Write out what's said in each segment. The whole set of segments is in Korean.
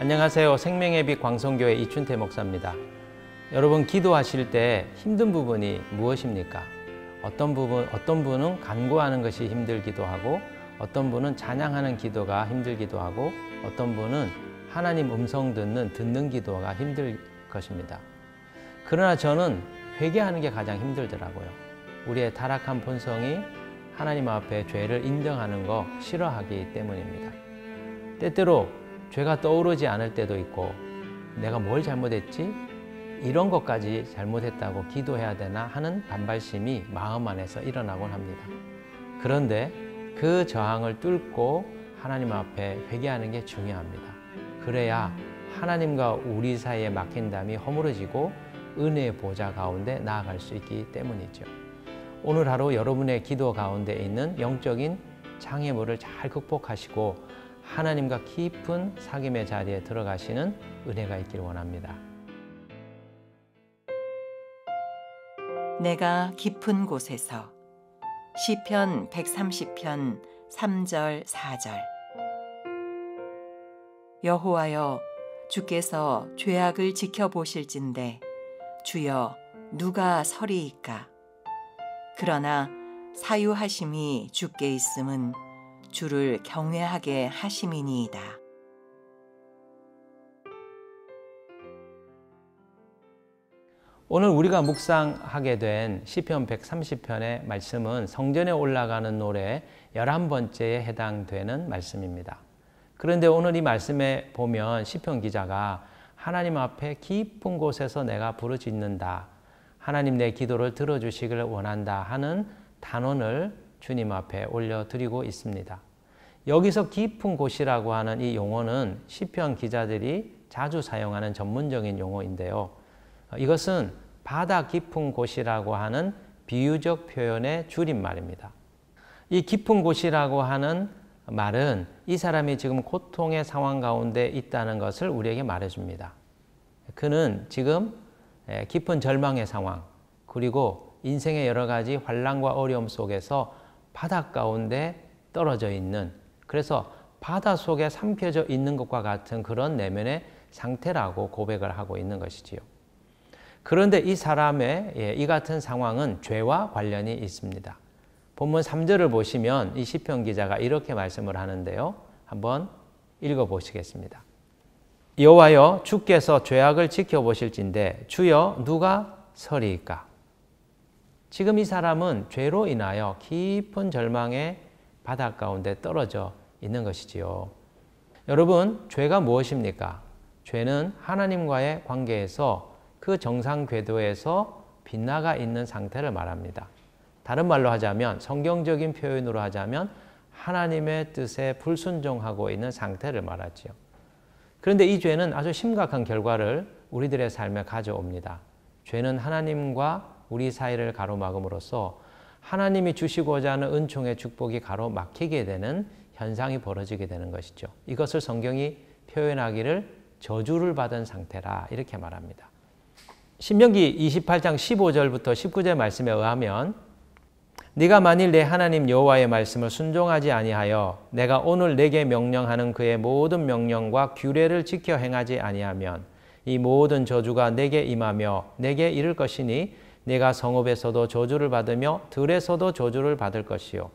안녕하세요. 생명의 빛 광성교회 이춘태 목사입니다. 여러분, 기도하실 때 힘든 부분이 무엇입니까? 어떤 분은 간구하는 것이 힘들기도 하고, 어떤 분은 찬양하는 기도가 힘들기도 하고, 어떤 분은 하나님 음성 듣는 기도가 힘들 것입니다. 그러나 저는 회개하는 게 가장 힘들더라고요. 우리의 타락한 본성이 하나님 앞에 죄를 인정하는 거 싫어하기 때문입니다. 때때로 죄가 떠오르지 않을 때도 있고, 내가 뭘 잘못했지? 이런 것까지 잘못했다고 기도해야 되나 하는 반발심이 마음 안에서 일어나곤 합니다. 그런데 그 저항을 뚫고 하나님 앞에 회개하는 게 중요합니다. 그래야 하나님과 우리 사이에 막힌 담이 허물어지고 은혜의 보좌 가운데 나아갈 수 있기 때문이죠. 오늘 하루 여러분의 기도 가운데 있는 영적인 장애물을 잘 극복하시고 하나님과 깊은 사귐의 자리에 들어가시는 은혜가 있기를 원합니다. 내가 깊은 곳에서 시편 130편 3절 4절. 여호와여, 주께서 죄악을 지켜보실진대 주여 누가 서리이까? 그러나 사유하심이 주께 있음은 주를 경외하게 하심이니이다. 오늘 우리가 묵상하게 된 시편 130편의 말씀은 성전에 올라가는 노래 11번째에 해당되는 말씀입니다. 그런데 오늘 이 말씀에 보면 시편 기자가 하나님 앞에 깊은 곳에서 내가 부르짖는다, 하나님 내 기도를 들어주시기를 원한다 하는 단원을 주님 앞에 올려드리고 있습니다. 여기서 깊은 곳이라고 하는 이 용어는 시편 기자들이 자주 사용하는 전문적인 용어인데요. 이것은 바다 깊은 곳이라고 하는 비유적 표현의 줄임말입니다. 이 깊은 곳이라고 하는 말은 이 사람이 지금 고통의 상황 가운데 있다는 것을 우리에게 말해줍니다. 그는 지금 깊은 절망의 상황, 그리고 인생의 여러 가지 환난과 어려움 속에서 바다 가운데 떨어져 있는, 그래서 바다 속에 삼켜져 있는 것과 같은 그런 내면의 상태라고 고백을 하고 있는 것이지요. 그런데 이 사람의 이 같은 상황은 죄와 관련이 있습니다. 본문 3절을 보시면 이 시편 기자가 이렇게 말씀을 하는데요. 한번 읽어보시겠습니다. 여호와여, 주께서 죄악을 지켜보실진대 주여 누가 서리이까? 지금 이 사람은 죄로 인하여 깊은 절망의 바다 가운데 떨어져 있는 것이지요. 여러분, 죄가 무엇입니까? 죄는 하나님과의 관계에서 그 정상 궤도에서 빗나가 있는 상태를 말합니다. 다른 말로 하자면, 성경적인 표현으로 하자면 하나님의 뜻에 불순종하고 있는 상태를 말하지요. 그런데 이 죄는 아주 심각한 결과를 우리들의 삶에 가져옵니다. 죄는 하나님과 우리 사이를 가로막음으로써 하나님이 주시고자 하는 은총의 축복이 가로막히게 되는 현상이 벌어지게 되는 것이죠. 이것을 성경이 표현하기를 저주를 받은 상태라 이렇게 말합니다. 신명기 28장 15절부터 19절 말씀에 의하면, 네가 만일 내 하나님 여호와의 말씀을 순종하지 아니하여 내가 오늘 내게 명령하는 그의 모든 명령과 규례를 지켜 행하지 아니하면 이 모든 저주가 내게 임하며 내게 이를 것이니 내가 성읍에서도 저주를 받으며 들에서도 저주를 받을 것이요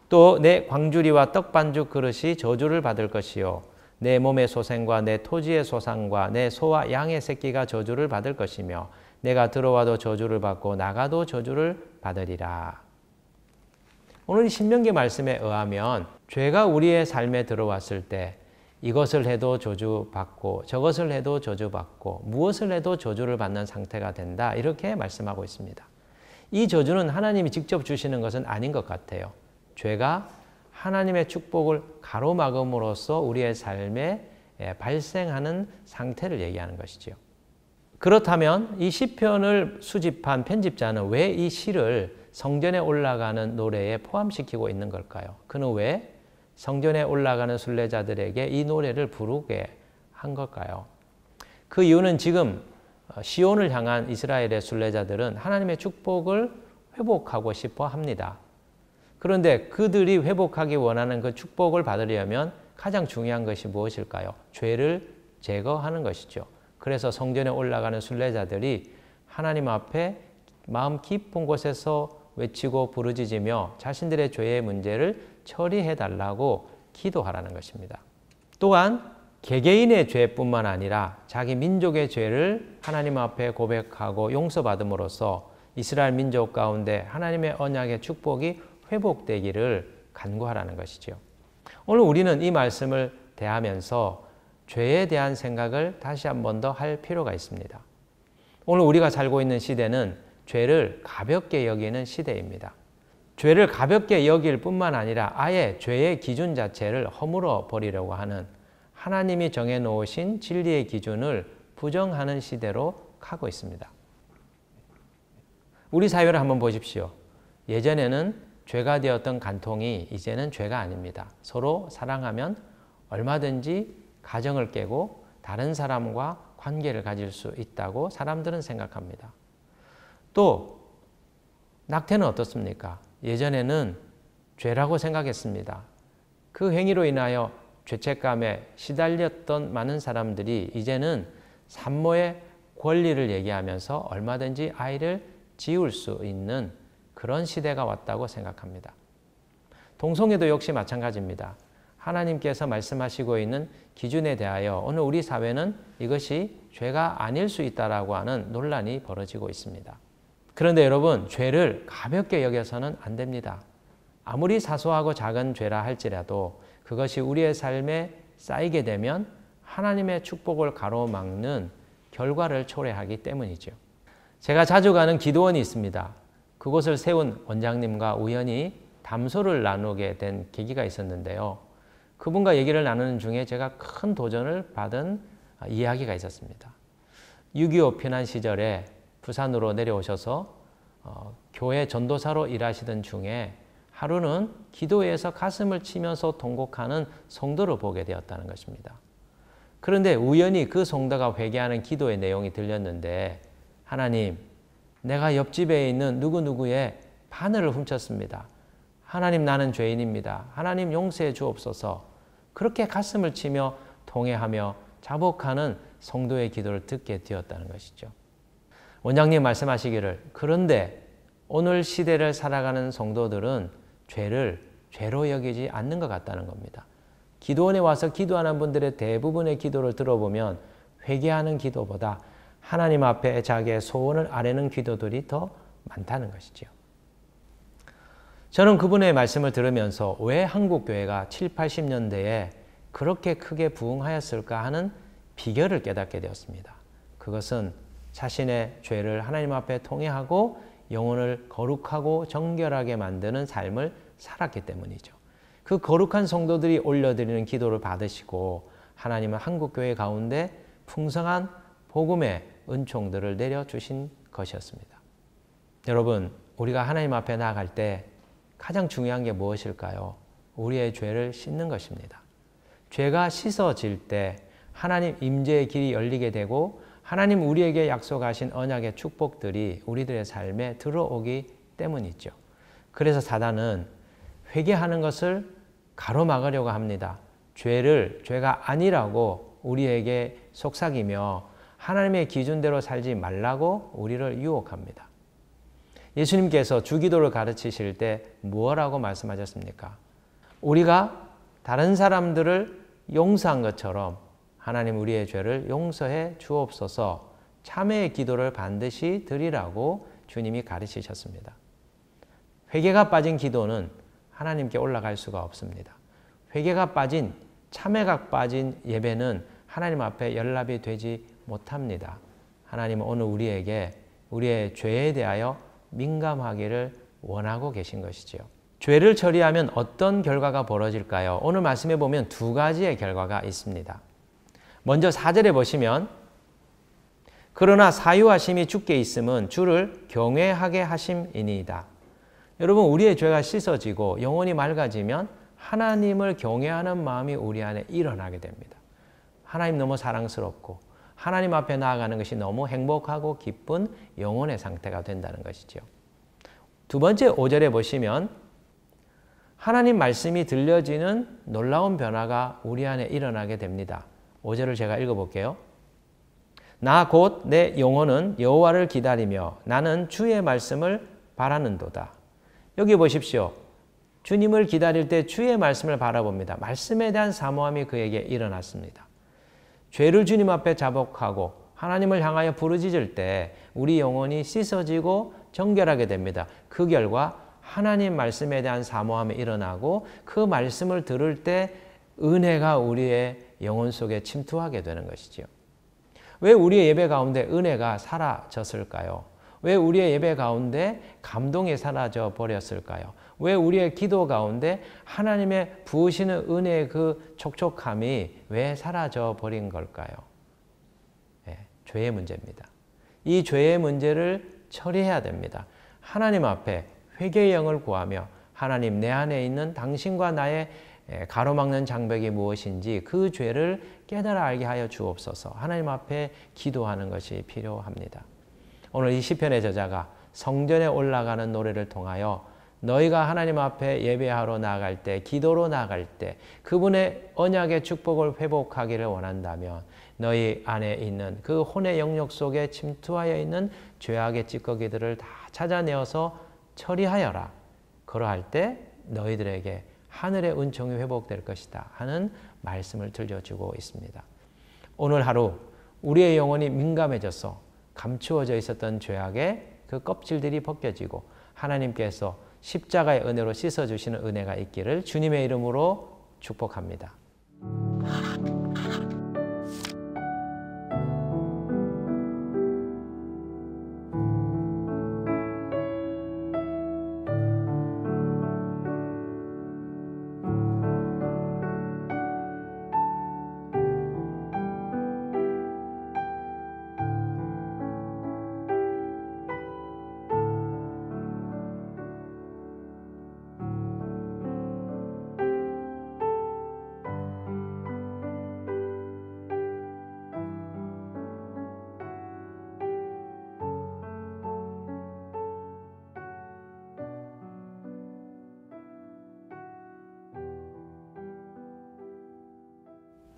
또 내 광주리와 떡반죽 그릇이 저주를 받을 것이요 내 몸의 소생과 내 토지의 소산과 내 소와 양의 새끼가 저주를 받을 것이며 내가 들어와도 저주를 받고 나가도 저주를 받으리라. 오늘 이 신명기 말씀에 의하면 죄가 우리의 삶에 들어왔을 때 이것을 해도 저주받고 저것을 해도 저주받고 무엇을 해도 저주를 받는 상태가 된다, 이렇게 말씀하고 있습니다. 이 저주는 하나님이 직접 주시는 것은 아닌 것 같아요. 죄가 하나님의 축복을 가로막음으로써 우리의 삶에 발생하는 상태를 얘기하는 것이죠. 그렇다면 이 시편을 수집한 편집자는 왜 이 시를 성전에 올라가는 노래에 포함시키고 있는 걸까요? 그는 왜 성전에 올라가는 순례자들에게 이 노래를 부르게 한 걸까요? 그 이유는 지금 시온을 향한 이스라엘의 순례자들은 하나님의 축복을 회복하고 싶어 합니다. 그런데 그들이 회복하기 원하는 그 축복을 받으려면 가장 중요한 것이 무엇일까요? 죄를 제거하는 것이죠. 그래서 성전에 올라가는 순례자들이 하나님 앞에 마음 깊은 곳에서 외치고 부르짖으며 자신들의 죄의 문제를 처리해 달라고 기도하라는 것입니다. 또한 개개인의 죄뿐만 아니라 자기 민족의 죄를 하나님 앞에 고백하고 용서받음으로써 이스라엘 민족 가운데 하나님의 언약의 축복이 회복되기를 간구하라는 것이죠. 오늘 우리는 이 말씀을 대하면서 죄에 대한 생각을 다시 한 번 더 할 필요가 있습니다. 오늘 우리가 살고 있는 시대는 죄를 가볍게 여기는 시대입니다. 죄를 가볍게 여길 뿐만 아니라 아예 죄의 기준 자체를 허물어 버리려고 하는 하나님이 정해놓으신 진리의 기준을 부정하는 시대로 가고 있습니다. 우리 사회를 한번 보십시오. 예전에는 죄가 되었던 간통이 이제는 죄가 아닙니다. 서로 사랑하면 얼마든지 가정을 깨고 다른 사람과 관계를 가질 수 있다고 사람들은 생각합니다. 또 낙태는 어떻습니까? 예전에는 죄라고 생각했습니다. 그 행위로 인하여 죄책감에 시달렸던 많은 사람들이 이제는 산모의 권리를 얘기하면서 얼마든지 아이를 지울 수 있는 그런 시대가 왔다고 생각합니다. 동성애도 역시 마찬가지입니다. 하나님께서 말씀하시고 있는 기준에 대하여 오늘 우리 사회는 이것이 죄가 아닐 수 있다라고 하는 논란이 벌어지고 있습니다. 그런데 여러분, 죄를 가볍게 여겨서는 안 됩니다. 아무리 사소하고 작은 죄라 할지라도 그것이 우리의 삶에 쌓이게 되면 하나님의 축복을 가로막는 결과를 초래하기 때문이죠. 제가 자주 가는 기도원이 있습니다. 그곳을 세운 원장님과 우연히 담소를 나누게 된 계기가 있었는데요. 그분과 얘기를 나누는 중에 제가 큰 도전을 받은 이야기가 있었습니다. 6.25 피난 시절에 부산으로 내려오셔서 교회 전도사로 일하시던 중에 하루는 기도회에서 가슴을 치면서 통곡하는 성도를 보게 되었다는 것입니다. 그런데 우연히 그 성도가 회개하는 기도의 내용이 들렸는데, 하나님, 내가 옆집에 있는 누구누구의 바늘을 훔쳤습니다. 하나님, 나는 죄인입니다. 하나님 용서해 주옵소서. 그렇게 가슴을 치며 통회하며 자복하는 성도의 기도를 듣게 되었다는 것이죠. 원장님 말씀하시기를, 그런데 오늘 시대를 살아가는 성도들은 죄를 죄로 여기지 않는 것 같다는 겁니다. 기도원에 와서 기도하는 분들의 대부분의 기도를 들어보면 회개하는 기도보다 하나님 앞에 자기의 소원을 아뢰는 기도들이 더 많다는 것이죠. 저는 그분의 말씀을 들으면서 왜 한국교회가 7, 80년대에 그렇게 크게 부흥하였을까 하는 비결을 깨닫게 되었습니다. 그것은 자신의 죄를 하나님 앞에 통회하고 영혼을 거룩하고 정결하게 만드는 삶을 살았기 때문이죠. 그 거룩한 성도들이 올려드리는 기도를 받으시고 하나님은 한국교회 가운데 풍성한 복음의 은총들을 내려주신 것이었습니다. 여러분, 우리가 하나님 앞에 나아갈 때 가장 중요한 게 무엇일까요? 우리의 죄를 씻는 것입니다. 죄가 씻어질 때 하나님 임재의 길이 열리게 되고 하나님 우리에게 약속하신 언약의 축복들이 우리들의 삶에 들어오기 때문이죠. 그래서 사단은 회개하는 것을 가로막으려고 합니다. 죄가 아니라고 우리에게 속삭이며 하나님의 기준대로 살지 말라고 우리를 유혹합니다. 예수님께서 주기도를 가르치실 때 무엇라고 말씀하셨습니까? 우리가 다른 사람들을 용서한 것처럼 하나님 우리의 죄를 용서해 주옵소서, 참회의 기도를 반드시 드리라고 주님이 가르치셨습니다. 회개가 빠진 기도는 하나님께 올라갈 수가 없습니다. 회개가 빠진, 참회가 빠진 예배는 하나님 앞에 연락이 되지 못합니다. 하나님은 오늘 우리에게 우리의 죄에 대하여 민감하기를 원하고 계신 것이죠. 죄를 처리하면 어떤 결과가 벌어질까요? 오늘 말씀해 보면 두 가지의 결과가 있습니다. 먼저 4절에 보시면, 그러나 사유하심이 주께 있음은 주를 경외하게 하심이니이다. 여러분, 우리의 죄가 씻어지고 영혼이 맑아지면 하나님을 경외하는 마음이 우리 안에 일어나게 됩니다. 하나님 너무 사랑스럽고 하나님 앞에 나아가는 것이 너무 행복하고 기쁜 영혼의 상태가 된다는 것이죠. 두 번째 5절에 보시면 하나님 말씀이 들려지는 놀라운 변화가 우리 안에 일어나게 됩니다. 5절을 제가 읽어볼게요. 나 곧 내 영혼은 여호와를 기다리며 나는 주의 말씀을 바라는도다. 여기 보십시오. 주님을 기다릴 때 주의 말씀을 바라봅니다. 말씀에 대한 사모함이 그에게 일어났습니다. 죄를 주님 앞에 자복하고 하나님을 향하여 부르짖을 때 우리 영혼이 씻어지고 정결하게 됩니다. 그 결과 하나님 말씀에 대한 사모함이 일어나고 그 말씀을 들을 때 은혜가 우리의 영혼 속에 침투하게 되는 것이지요. 왜 우리의 예배 가운데 은혜가 사라졌을까요? 왜 우리의 예배 가운데 감동이 사라져 버렸을까요? 왜 우리의 기도 가운데 하나님의 부으시는 은혜의 그 촉촉함이 왜 사라져 버린 걸까요? 죄의 문제입니다. 이 죄의 문제를 처리해야 됩니다. 하나님 앞에 회개의 영을 구하며 하나님 내 안에 있는 당신과 나의 가로막는 장벽이 무엇인지 그 죄를 깨달아 알게 하여 주옵소서. 하나님 앞에 기도하는 것이 필요합니다. 오늘 이 시편의 저자가 성전에 올라가는 노래를 통하여 너희가 하나님 앞에 예배하러 나아갈 때, 기도로 나아갈 때 그분의 언약의 축복을 회복하기를 원한다면 너희 안에 있는 그 혼의 영역 속에 침투하여 있는 죄악의 찌꺼기들을 다 찾아내어서 처리하여라. 그러할 때 너희들에게 하늘의 은총이 회복될 것이다 하는 말씀을 들려주고 있습니다. 오늘 하루 우리의 영혼이 민감해져서 감추어져 있었던 죄악의 그 껍질들이 벗겨지고 하나님께서 십자가의 은혜로 씻어주시는 은혜가 있기를 주님의 이름으로 축복합니다.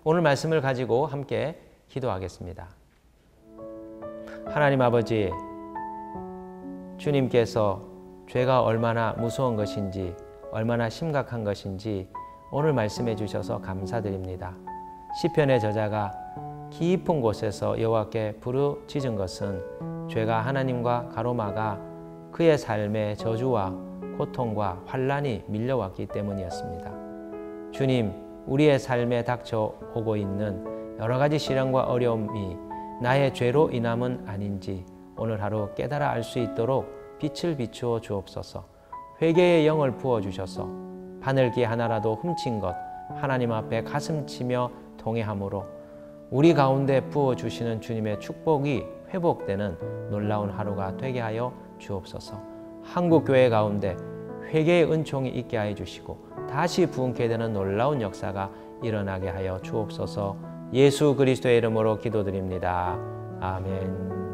오늘 말씀을 가지고 함께 기도하겠습니다. 하나님 아버지, 주님께서 죄가 얼마나 무서운 것인지, 얼마나 심각한 것인지 오늘 말씀해 주셔서 감사드립니다. 시편의 저자가 깊은 곳에서 여호와께 부르짖은 것은 죄가 하나님과 가로막아 그의 삶에 저주와 고통과 환난이 밀려왔기 때문이었습니다. 주님, 우리의 삶에 닥쳐오고 있는 여러 가지 시련과 어려움이 나의 죄로 인함은 아닌지 오늘 하루 깨달아 알 수 있도록 빛을 비추어 주옵소서. 회개의 영을 부어주셔서 바늘기 하나라도 훔친 것 하나님 앞에 가슴치며 통회함으로 우리 가운데 부어주시는 주님의 축복이 회복되는 놀라운 하루가 되게 하여 주옵소서. 한국교회 가운데 회개의 은총이 있게 하여 주시고 다시 부흥케 되는 놀라운 역사가 일어나게 하여 주옵소서. 예수 그리스도의 이름으로 기도드립니다. 아멘.